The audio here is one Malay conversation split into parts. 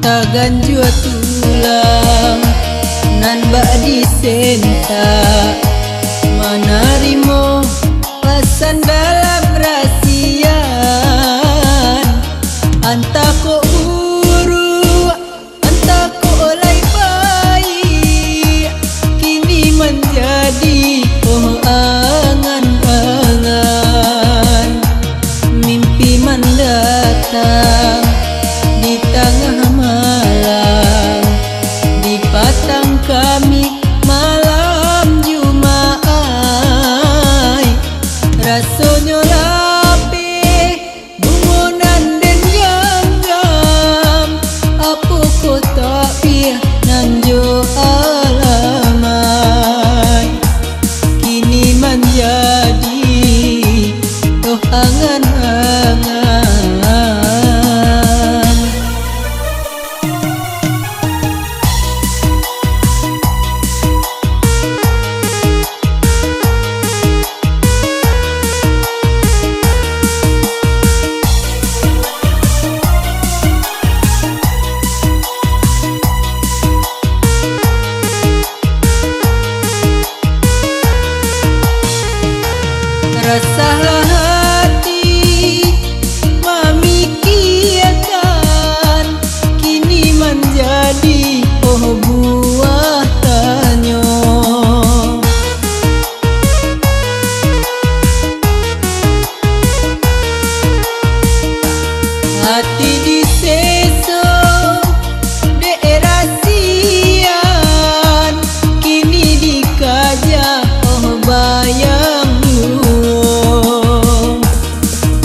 tagan jua tulang nan bak disenta manarimo pesan dalam rahsian anta ko uru anta ko olai baik kini menjadi angan-angan mimpi mendatang di tengah malam di patang kami malam Jumaat rasanya lapih bungunan dan gam-gam apa ko tak pih nan jo alamai kini menjadi toh angan-angan. Resahlah hati memikirkan kini menjadi buah tanyo hati diseso daerah sian kini dikaja bayang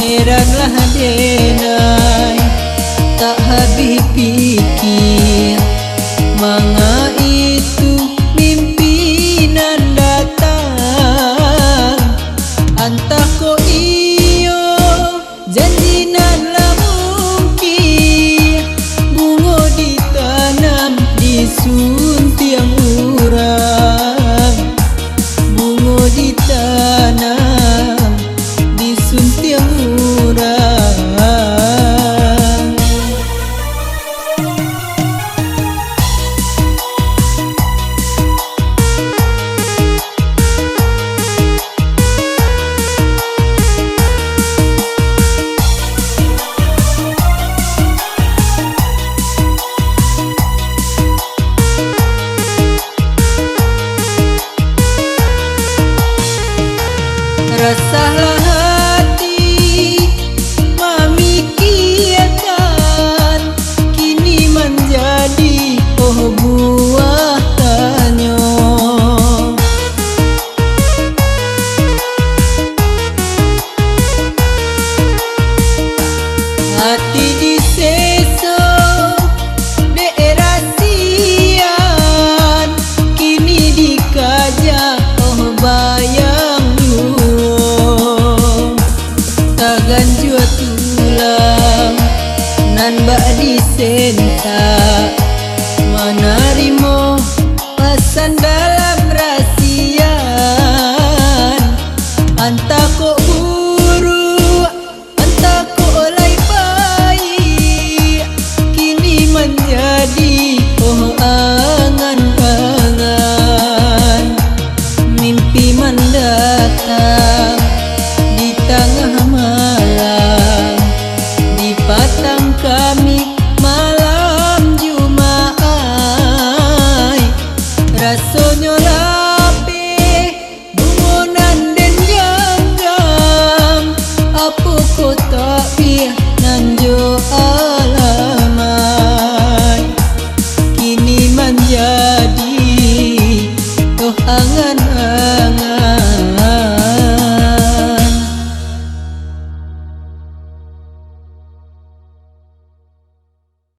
heranlah denai tak habis pikir manga itu mimpi nan datang antah ko iyo janji nan lah mungkin bunga ditanam di suntiang urang bunga ditanam di suntiang urang. Resahlah hati memikirkan kini menjadi buah tanyo hati diseso daerah sian kini dikaja bayang tagan jua tulang nan bak disenta